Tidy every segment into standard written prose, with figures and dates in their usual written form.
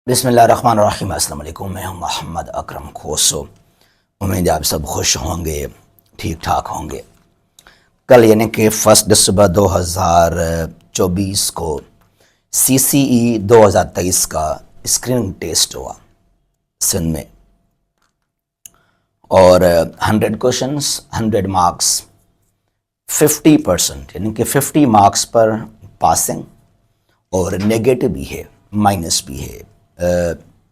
बिस्मिल्लाहिर्रहमानिर्रहीम। अस्सलाम वालेकुम। मैं हूं मोहम्मद अकरम खोसो। उम्मीद है आप सब खुश होंगे, ठीक ठाक होंगे। कल यानी कि 1 दिसंबर 2024 को CCE 2023 का स्क्रीनिंग टेस्ट हुआ सिंध में और 100 क्वेश्चंस 100 मार्क्स 50% यानी कि 50 मार्क्स पर पासिंग और नेगेटिव भी है, माइनस भी है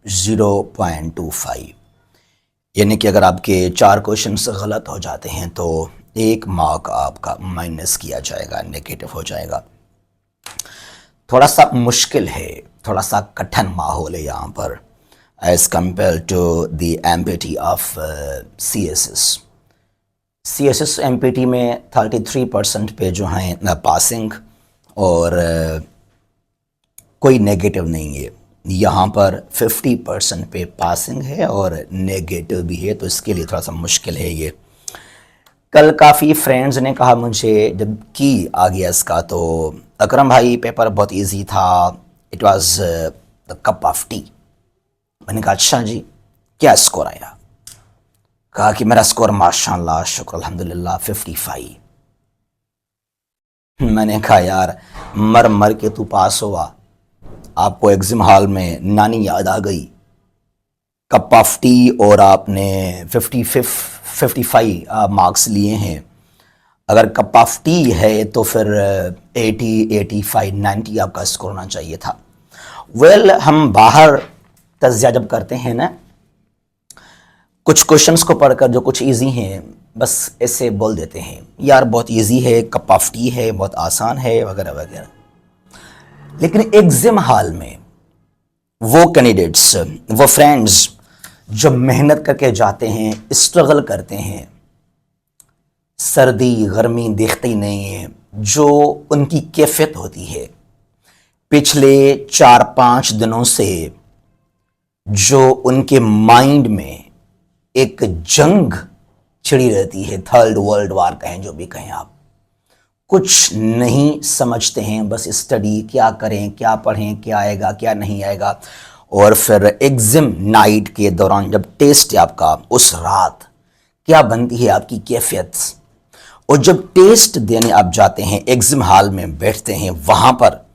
0.25। यानी कि अगर आपके 4 क्वेश्चन गलत हो जाते हैं तो 1 मार्क आपका माइनस किया जाएगा, नेगेटिव हो जाएगा। थोड़ा सा मुश्किल है, थोड़ा सा कठिन माहौल है यहाँ पर as compare to the MPT of CSS MPT में 33% पे जो हैं पासिंग और कोई नेगेटिव नहीं है। यहाँ पर 50% पे पासिंग है और नेगेटिव भी है, तो इसके लिए थोड़ा सा मुश्किल है ये। कल काफ़ी फ्रेंड्स ने कहा मुझे जब की आ गया इसका, तो अकरम भाई पेपर बहुत इजी था, it was the cup of T. मैंने कहा अच्छा जी, क्या स्कोर आया? कहा कि मेरा स्कोर माशाल्लाह शुक्र अल्हम्दुलिल्लाह 55। मैंने कहा यार मर मर के तू पास हुआ, आपको एग्जाम हॉल में नानी याद आ गई, कप ऑफ टी, और आपने 55 मार्क्स लिए हैं। अगर कप ऑफ टी है तो फिर 80, 85, 90 आपका स्कोर होना चाहिए था। वेल, हम बाहर तज्जिया जब करते हैं ना, कुछ क्वेश्चंस को पढ़कर जो कुछ इजी हैं बस ऐसे बोल देते हैं यार बहुत इजी है, कप ऑफ टी है, बहुत आसान है वगैरह वगैरह। लेकिन एग्जाम हॉल में वो कैंडिडेट्स, वो फ्रेंड्स जो मेहनत करके जाते हैं, स्ट्रगल करते हैं, सर्दी गर्मी देखते ही नहीं है, जो उनकी कैफियत होती है पिछले 4-5 दिनों से, जो उनके माइंड में एक जंग छिड़ी रहती है, थर्ड वर्ल्ड वार कहें, जो भी कहें आप, कुछ नहीं समझते हैं, बस स्टडी क्या करें, क्या पढ़ें, क्या आएगा क्या नहीं आएगा। और फिर एग्जाम नाइट के दौरान जब टेस्ट है आपका, उस रात क्या बनती है आपकी कैफियत। और जब टेस्ट देने आप जाते हैं, एग्जाम हॉल में बैठते हैं, वहाँ पर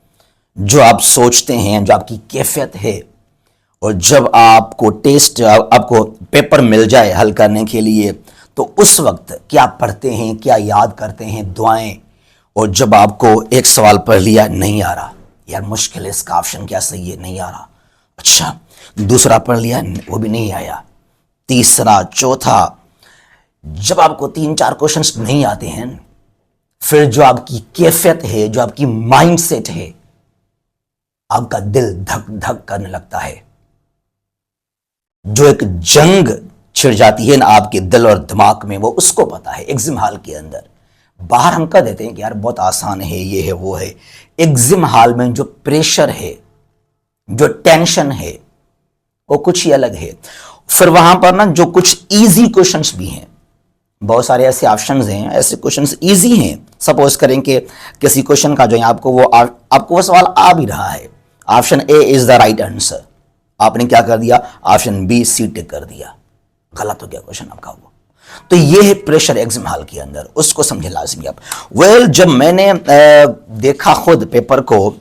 जो आप सोचते हैं, जो आपकी कैफियत है, और जब आपको टेस्ट, आपको पेपर मिल जाए हल करने के लिए, तो उस वक्त क्या पढ़ते हैं, क्या याद करते हैं, दुआएं। और जब आपको एक सवाल पढ़ लिया, नहीं आ रहा, यार मुश्किल है, इसका ऑप्शन क्या सही है, नहीं आ रहा, अच्छा दूसरा पढ़ लिया, वो भी नहीं आया, तीसरा, चौथा, जब आपको 3-4 क्वेश्चंस नहीं आते हैं, फिर जो आपकी कैफियत है, जो आपकी माइंडसेट है, आपका दिल धक धक करने लगता है, जो एक जंग छिड़ जाती है ना आपके दिल और दिमाग में, वो उसको पता है। एग्जाम हॉल के अंदर बाहर हम कह देते हैं कि यार बहुत आसान है, ये है वो है। एग्जाम हॉल में जो प्रेशर है, जो टेंशन है, वो कुछ ही अलग है। फिर वहां पर ना जो कुछ इजी क्वेश्चंस भी हैं, बहुत सारे ऐसे ऑप्शंस हैं, ऐसे क्वेश्चंस इजी हैं। सपोज करें कि किसी क्वेश्चन का जो है आपको वो सवाल आ भी रहा है, option A is the right answer, आपने क्या कर दिया, ऑप्शन बी सी टिक कर दिया, गलत हो गया क्वेश्चन आपका वो। तो ये है प्रेशर एग्जाम हॉल के अंदर, उसको समझे लाजमी आप। वेल, जब मैंने देखा खुद पेपर को,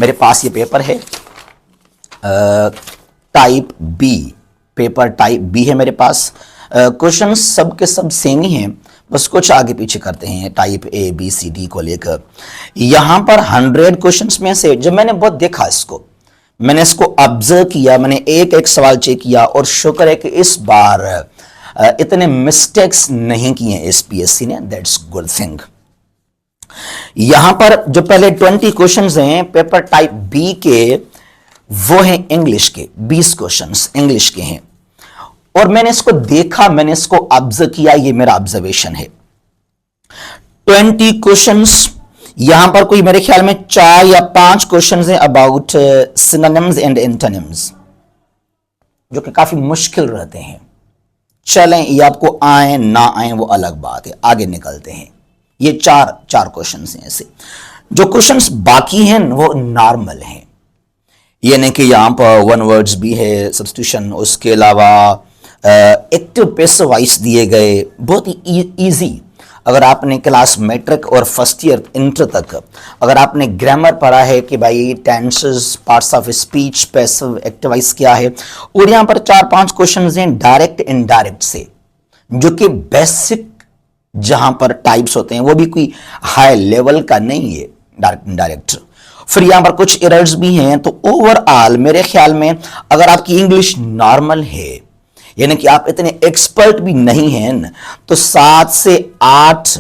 मेरे पास ये पेपर है type B, paper type B है मेरे पास। क्वेश्चन सब के सब सेम ही हैं, बस कुछ आगे पीछे करते हैं type A B C D को लेकर। यहाँ पर 100 क्वेश्चंस में से जब मैंने बहुत देखा इसको, मैंने इसको ऑब्जर्व किया, मैंने एक एक सवाल चेक किया, और शुक्र है कि इस बार इतने मिस्टेक्स नहीं किए SPSC ने, दैट्स गुड थिंग। यहां पर जो पहले 20 क्वेश्चंस हैं पेपर टाइप बी के, वो हैं इंग्लिश के, 20 क्वेश्चंस इंग्लिश के हैं। और मैंने इसको देखा, मैंने इसको ऑब्जर्व किया, ये मेरा ऑब्जर्वेशन है। 20 क्वेश्चंस, यहां पर कोई मेरे ख्याल में 4 या 5 क्वेश्चंस हैं अबाउट सिनोनिम्स एंड एंटोनिम्स, जो कि काफी मुश्किल रहते हैं। चलें, ये आपको आए ना आए वो अलग बात है, आगे निकलते हैं। ये चार क्वेश्चंस हैं ऐसे। जो क्वेश्चंस बाकी हैं वो नॉर्मल हैं। यानी कि यहाँ पर वन वर्ड्स भी है, सब्स्टिट्यूशन, उसके अलावा एक्टिव पैसिव वॉइस दिए गए, बहुत ही ईजी। अगर आपने क्लास मैट्रिक और फर्स्ट ईयर इंटर तक अगर आपने ग्रामर पढ़ा है कि भाई tenses, parts of speech, passive, active voice क्या है, और यहाँ पर 4-5 क्वेश्चन हैं डायरेक्ट इनडायरेक्ट से, जो कि बेसिक जहां पर टाइप्स होते हैं, वो भी कोई हाई लेवल का नहीं है, डायरेक्ट इनडायरेक्ट। फिर यहां पर कुछ एरर्स भी हैं। तो ओवरऑल मेरे ख्याल में अगर आपकी इंग्लिश नॉर्मल है, यानी कि आप इतने एक्सपर्ट भी नहीं हैं, तो 7 से 8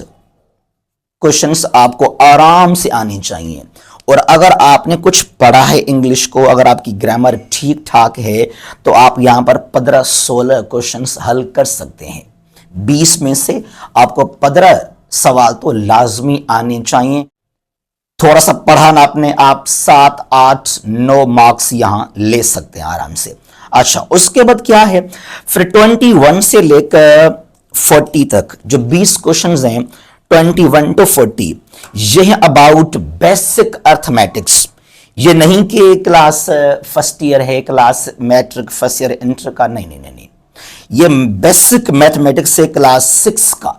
क्वेश्चंस आपको आराम से आने चाहिए। और अगर आपने कुछ पढ़ा है इंग्लिश को, अगर आपकी ग्रामर ठीक ठाक है, तो आप यहां पर 15-16 क्वेश्चंस हल कर सकते हैं। 20 में से आपको 15 सवाल तो लाजमी आने चाहिए। थोड़ा सा पढ़ा ना आपने, आप 7, 8, 9 मार्क्स यहां ले सकते हैं आराम से। अच्छा, उसके बाद क्या है, फिर 21 से लेकर 40 तक जो 20 क्वेश्चंस हैं, 21 to 40, ये है अबाउट बेसिक अर्थमेटिक्स। ये नहीं कि क्लास फर्स्ट ईयर है, class matric first year inter का, नहीं नहीं नहीं नहीं, ये बेसिक मैथमेटिक्स से क्लास 6 का,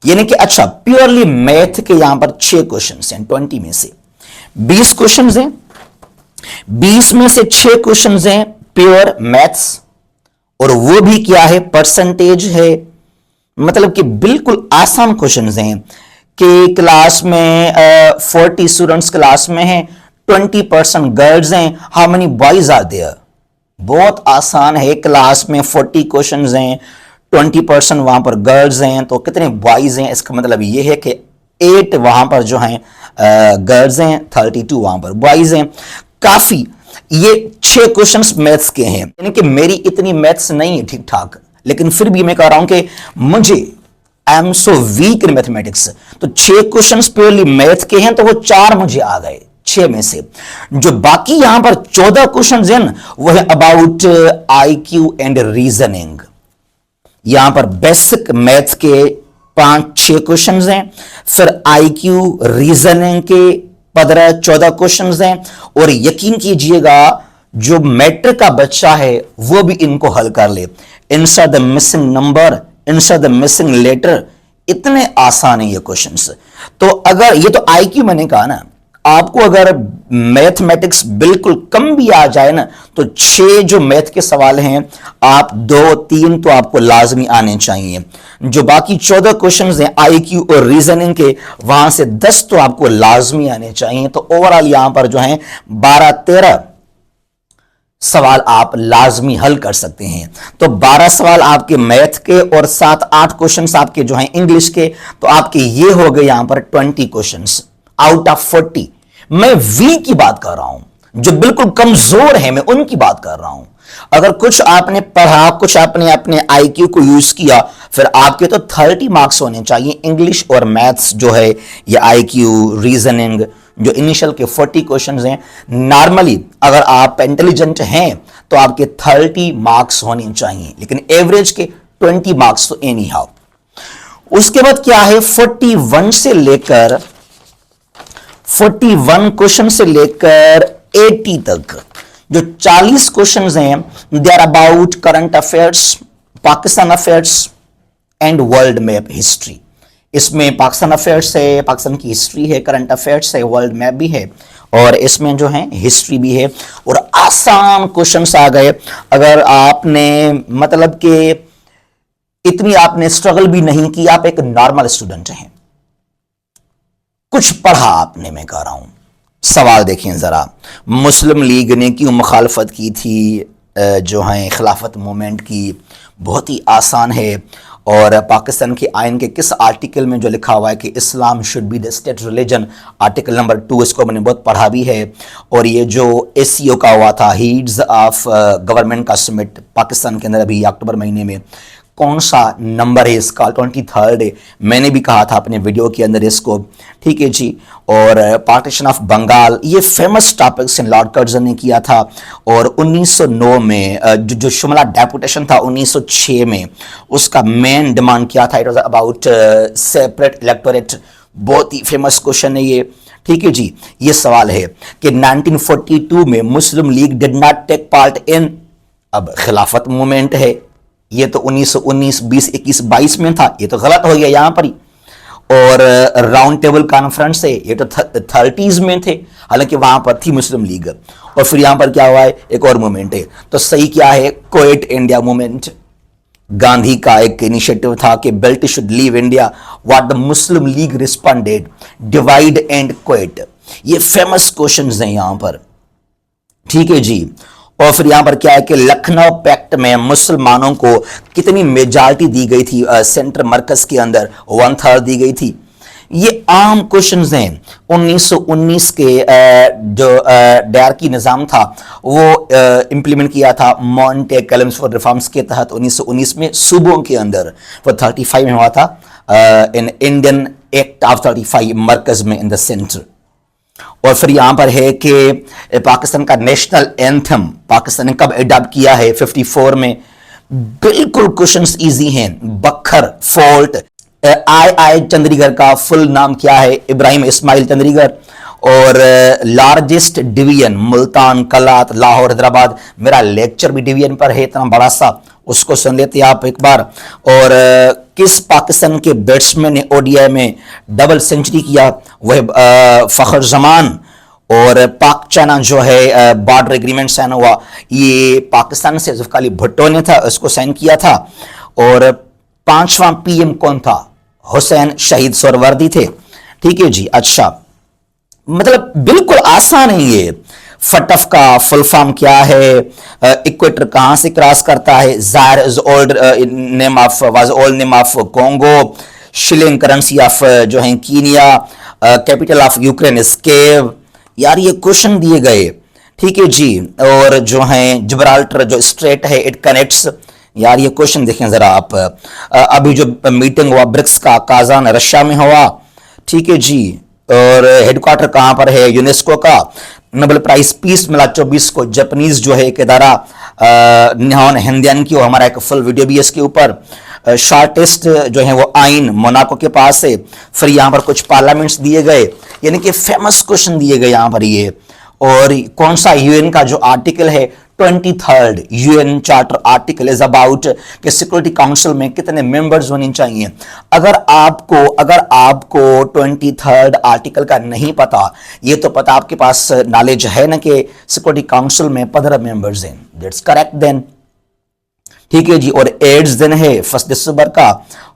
यानी कि अच्छा प्योरली मैथ के यहां पर 6 क्वेश्चंस हैं 20 में से। 20 क्वेश्चंस हैं, 20 में से 6 क्वेश्चंस हैं प्योर मैथ्स, और वो भी क्या है, परसेंटेज है। मतलब कि बिल्कुल आसान क्वेश्चंस हैं कि क्लास में 40 स्टूडेंट्स क्लास में हैं, 20% गर्ल्स हैं, how many boys are there. बहुत आसान है, क्लास में 40 क्वेश्चंस हैं, 20% वहां पर गर्ल्स हैं, तो कितने बॉयज हैं, इसका मतलब ये है कि 8 वहां पर जो हैं गर्ल्स हैं, 32 वहां पर बॉयज हैं। काफी, ये 6 क्वेश्चंस मैथ्स के हैं, यानी कि मेरी इतनी मैथ्स नहीं है ठीक ठाक, लेकिन फिर भी मैं कह रहा हूं कि मुझे I am so weak in mathematics, तो 6 क्वेश्चंस प्योरली मैथ के हैं, तो वो 4 मुझे आ गए 6 में से। जो बाकी यहां पर 14 क्वेश्चन हैं ना, वो है अबाउट IQ एंड रीजनिंग। यहां पर बेसिक मैथ के 5-6 क्वेश्चन हैं, फिर IQ रीजनिंग के 15-14 क्वेश्चन हैं, और यकीन कीजिएगा जो मैट्रिक का बच्चा है वो भी इनको हल कर ले। Insert the missing number, insert the missing letter, इतने आसान है ये क्वेश्चंस। तो अगर ये तो IQ मैंने कहा ना, आपको अगर मैथमेटिक्स बिल्कुल कम भी आ जाए ना, तो 6 जो मैथ के सवाल हैं, आप 2-3 तो आपको लाजमी आने चाहिए। जो बाकी 14 क्वेश्चंस हैं IQ और रीजनिंग के, वहां से 10 तो आपको लाजमी आने चाहिए। तो ओवरऑल यहां पर जो है 12-13 सवाल आप लाजमी हल कर सकते हैं। तो 12 सवाल आपके मैथ के और 7-8 क्वेश्चंस आपके जो हैं इंग्लिश के, तो आपके ये हो गए यहां पर 20 क्वेश्चंस आउट ऑफ 40। मैं वीक की बात कर रहा हूं, जो बिल्कुल कमजोर है, मैं उनकी बात कर रहा हूं। अगर कुछ आपने पढ़ा, कुछ आपने अपने IQ को यूज किया, फिर आपके तो 30 मार्क्स होने चाहिए। इंग्लिश और मैथ्स जो है, ये IQ, रीजनिंग, जो इनिशियल के 40 क्वेश्चंस हैं, नॉर्मली अगर आप इंटेलिजेंट हैं तो आपके 30 मार्क्स होने चाहिए, लेकिन एवरेज के 20 मार्क्स तो एनी हाउ। उसके बाद क्या है, 41 से लेकर 41 क्वेश्चन से लेकर 80 तक जो 40 क्वेश्चंस हैं, they are about current affairs, Pakistan affairs and world map history. इसमें पाकिस्तान अफेयर्स है, पाकिस्तान की हिस्ट्री है, करंट अफेयर्स है, वर्ल्ड मैप भी है, और इसमें जो है हिस्ट्री भी है। और आसान क्वेश्चंस आ गए। अगर आपने मतलब कि इतनी आपने स्ट्रगल भी नहीं की, आप एक नॉर्मल स्टूडेंट हैं, कुछ पढ़ा आपने, मैं कह रहा हूं, सवाल देखें जरा। मुस्लिम लीग ने क्यों मुखालफत की थी जो है खिलाफत मूवमेंट की, बहुत ही आसान है। और पाकिस्तान के आइन के किस आर्टिकल में जो लिखा हुआ है कि Islam should be the state religion, article number 2, इसको मैंने बहुत पढ़ा भी है। और ये जो ACO का हुआ था, हीड्स ऑफ गवर्नमेंट का समिट पाकिस्तान के अंदर अभी अक्टूबर महीने में, कौन सा नंबर है इसका, 23rd है, मैंने भी कहा था अपने वीडियो के अंदर इसको, ठीक है जी। और पार्टीशन ऑफ बंगाल, ये फेमस टॉपिक्स लॉर्ड कर्जन ने किया था। और 1909 में जो शिमला डेपुटेशन था 1906 में, उसका मेन डिमांड क्या था, it was about separate electorate बहुत ही फेमस क्वेश्चन है ये। ठीक है जी, ये सवाल है कि 1942 में Muslim League did not take part in, अब खिलाफत मूवमेंट है, ये तो 1919, 20, 21, 22 में था, ये तो गलत हो गया यहां पर ही। और राउंड टेबल कॉन्फ्रेंस है, ये तो 30s में थे, हालांकि वहां पर थी मुस्लिम लीग। और फिर यहां पर क्या हुआ है, एक और मूवमेंट है, तो सही क्या है, क्विट इंडिया मूवमेंट। गांधी का एक इनिशिएटिव था कि belt should leave India, what the Muslim league responded, divide and quit. ये फेमस क्वेश्चंस हैं यहां पर। ठीक है जी, और फिर यहां पर क्या है कि लखनऊ पैक्ट में मुसलमानों को कितनी मेजॉरिटी दी गई थी सेंटर मरकज के अंदर, 1/3 दी गई थी। ये आम क्वेश्चंस हैं। 1919 के जो डायरकी निज़ाम था वो इंप्लीमेंट किया था मॉन्टे कैलम्स फॉर रिफॉर्म्स के तहत 1919 में सूबों के अंदर। वो 35 में हुआ था इन इंडियन एक्ट ऑफ 35 मरकज में इन द सेंटर। और फिर यहां पर है कि पाकिस्तान का नेशनल एंथम पाकिस्तान ने कब अडॉप्ट किया है, 54 में। बिल्कुल क्वेश्चंस इजी हैं। बखर फोर्ट, आई चंडीगढ़ का फुल नाम क्या है, इब्राहिम इस्माइल चंडीगढ़। और लार्जेस्ट डिवीजन मुल्तान, कलात, लाहौर, हैदराबाद। मेरा लेक्चर भी डिवीजन पर है इतना बड़ा सा, उसको सुन लेते आप एक बार। और किस पाकिस्तान के बैट्समैन ने ओडीआई में डबल सेंचुरी किया, वह फखर जमान। और पाक चाइना जो है बॉर्डर एग्रीमेंट साइन हुआ, ये पाकिस्तान से जुल्फिकार भुट्टो ने था, उसको साइन किया था। और 5वां पीएम कौन था, हुसैन शहीद सोहरावर्दी थे। ठीक है जी, अच्छा, मतलब बिल्कुल आसान है ये। फटफ का फुल फॉर्म क्या है, इक्वेटर कहां से क्रॉस करता है, Zaire is old name of was old name of Congo, shilling currency of जो है Kenya, capital of Ukraine is Kiev. यार ये क्वेश्चन दिए गए। ठीक है जी, और जो है जिब्राल्टर जो स्ट्रेट है इट कनेक्ट्स। यार ये क्वेश्चन देखें जरा आप। अभी जो मीटिंग हुआ ब्रिक्स का काजान रशिया में हुआ। ठीक है जी, और हेडक्वार्टर कहां पर है, यूनेस्को का। नोबेल प्राइज पीस मिला 24 को, जापानीज जो है एक इदारा निहोन हिंदियन की, हमारा एक फुल वीडियो भी है इसके ऊपर। शॉर्टेस्ट जो है वो आइन मोनाको के पास है। फिर यहां पर कुछ पार्लियामेंट्स दिए गए, यानी कि फेमस क्वेश्चन दिए गए यहां पर ये। और कौन सा यूएन का जो आर्टिकल है, 23rd UN charter article is about कि सिक्योरिटी काउंसिल में कितने मेंबर्स होने चाहिए। अगर आपको 23rd आर्टिकल का नहीं पता, ये तो पता आपके पास नॉलेज है ना कि सिक्योरिटी काउंसिल में 15 मेंबर्स हैं, दैट्स करेक्ट देन। ठीक है जी, और एड्स दिन है 1 दिसंबर का।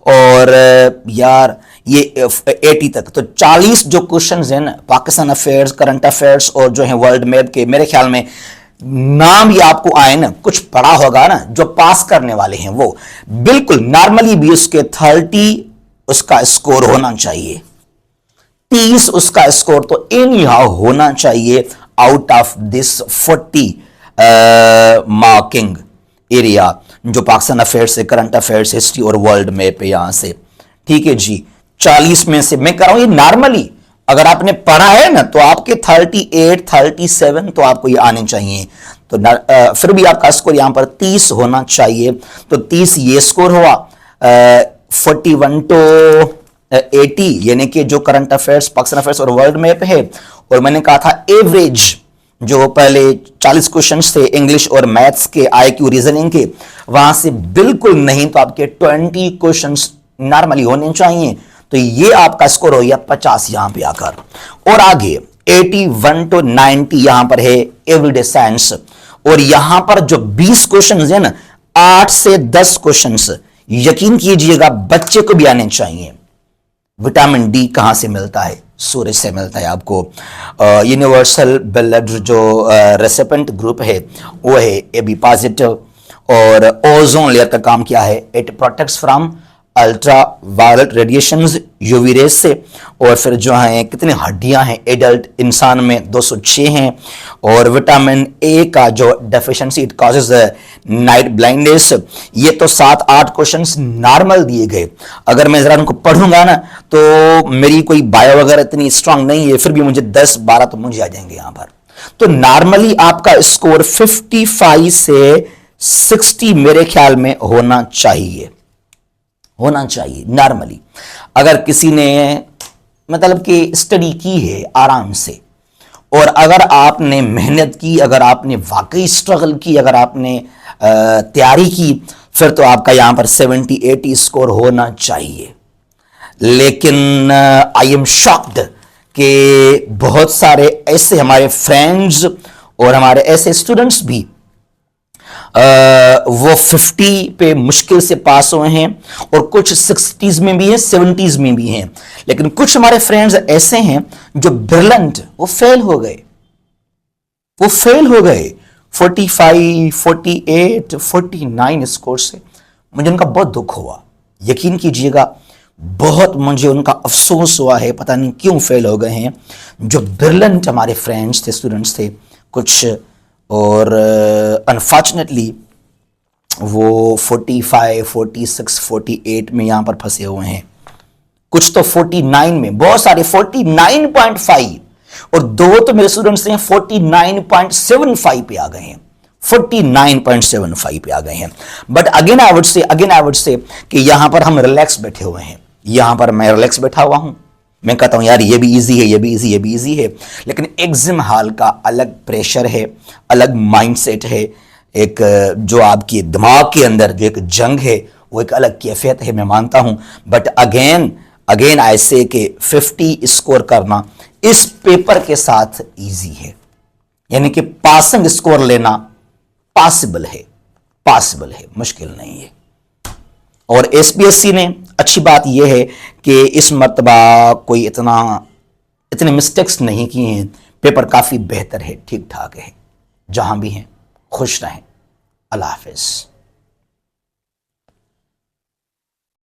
और यार ये 80 तक, तो 40 जो क्वेश्चंस हैं पाकिस्तान अफेयर्स, करंट अफेयर्स और जो है वर्ल्ड मैप के, मेरे ख्याल में नाम ये आपको आए ना, कुछ पढ़ा होगा ना, जो पास करने वाले हैं वो बिल्कुल नॉर्मली भी उसके 30 उसका स्कोर होना चाहिए, 30 उसका स्कोर तो इन यहां होना चाहिए out of this 40 marking area जो पाकिस्तान अफेयर्स से, करंट अफेयर्स, हिस्ट्री और वर्ल्ड मैप है यहां से। ठीक है जी, 40 में से मैं कह रहा हूं ये नॉर्मली अगर आपने पढ़ा है ना तो आपके 38, 37 तो आपको ये आने चाहिए। तो फिर भी आपका स्कोर यहां पर 30 होना चाहिए। तो 30 ये स्कोर हुआ। 41 to 80 यानी कि जो करंट अफेयर्स, पाकिस्तान अफेयर्स और वर्ल्ड मैप है। और मैंने कहा था एवरेज जो पहले 40 क्वेश्चंस थे इंग्लिश और मैथ्स के, आईक्यू रीजनिंग के, वहां से बिल्कुल नहीं तो आपके 20 क्वेश्चंस नॉर्मली होने चाहिए। तो ये आपका स्कोर हो गया 50 यहां पे आकर। और आगे 81 to 90 यहां पर है एवरीडे साइंस। और यहां पर जो 20 क्वेश्चंस है ना, 8 से 10 क्वेश्चंस यकीन कीजिएगा बच्चे को भी आने चाहिए। विटामिन डी कहां से मिलता है, सूरज से मिलता है आपको। यूनिवर्सल ब्लड जो रेसिपेंट ग्रुप है वो है AB पॉजिटिव। और ओजोन लेयर का काम क्या है, it protects from ultraviolet radiations, UV rays से। और फिर जो है कितनी हड्डियां हैं एडल्ट इंसान में, 206 हैं। और विटामिन ए का जो deficiency it causes night blindness. ये तो 7-8 क्वेश्चंस नॉर्मल दिए गए। अगर मैं जरा उनको पढ़ूंगा ना तो मेरी कोई बायो वगैरह इतनी स्ट्रांग नहीं है, फिर भी मुझे 10-12 तो मुझे आ जाएंगे यहां पर। तो नॉर्मली आपका स्कोर 55 से 60 मेरे ख्याल में होना चाहिए नॉर्मली। अगर किसी ने मतलब कि स्टडी की है आराम से, और अगर आपने मेहनत की, अगर आपने वाकई स्ट्रगल की, अगर आपने तैयारी की, फिर तो आपका यहां पर 70-80 स्कोर होना चाहिए। लेकिन आई एम शॉक्ड कि बहुत सारे ऐसे हमारे फ्रेंड्स और हमारे ऐसे स्टूडेंट्स भी वो 50 पे मुश्किल से पास हुए हैं, और कुछ 60s में भी हैं, 70s में भी हैं। लेकिन कुछ हमारे फ्रेंड्स ऐसे हैं जो ब्रिलियंट, वो फेल हो गए, वो फेल हो गए 45, 48, 49 स्कोर से। मुझे उनका बहुत दुख हुआ, यकीन कीजिएगा, बहुत मुझे उनका अफसोस हुआ है, पता नहीं क्यों फेल हो गए हैं। जो ब्रिलियंट हमारे फ्रेंड्स थे, स्टूडेंट्स थे कुछ, और अनफॉर्चुनेटली वो 45, 46, 48 में यहां पर फंसे हुए हैं। कुछ तो 49 में, बहुत सारे 49.5, और दो तो मेरे स्टूडेंट्स हैं 49.75 पे आ गए हैं, 49.75 पे आ गए हैं। But again I would say कि यहां पर हम रिलैक्स बैठे हुए हैं, यहां पर मैं रिलैक्स बैठा हुआ हूं, मैं कहता हूं यार ये भी इजी है, ये भी इजी, ये भी इजी है। लेकिन एग्जाम हॉल का अलग प्रेशर है, अलग माइंडसेट है, एक जो आपके दिमाग के अंदर जो एक जंग है, वो एक अलग कैफियत है, मैं मानता हूं। बट अगेन आई से कि 50 स्कोर करना इस पेपर के साथ इजी है, यानी कि पासिंग स्कोर लेना पॉसिबल है, मुश्किल नहीं है। और एसपीएससी ने अच्छी बात यह है कि इस मर्तबा कोई इतने मिस्टेक्स नहीं किए हैं, पेपर काफी बेहतर है, ठीक ठाक है। जहां भी हैं खुश रहें। अल्लाह हाफिज।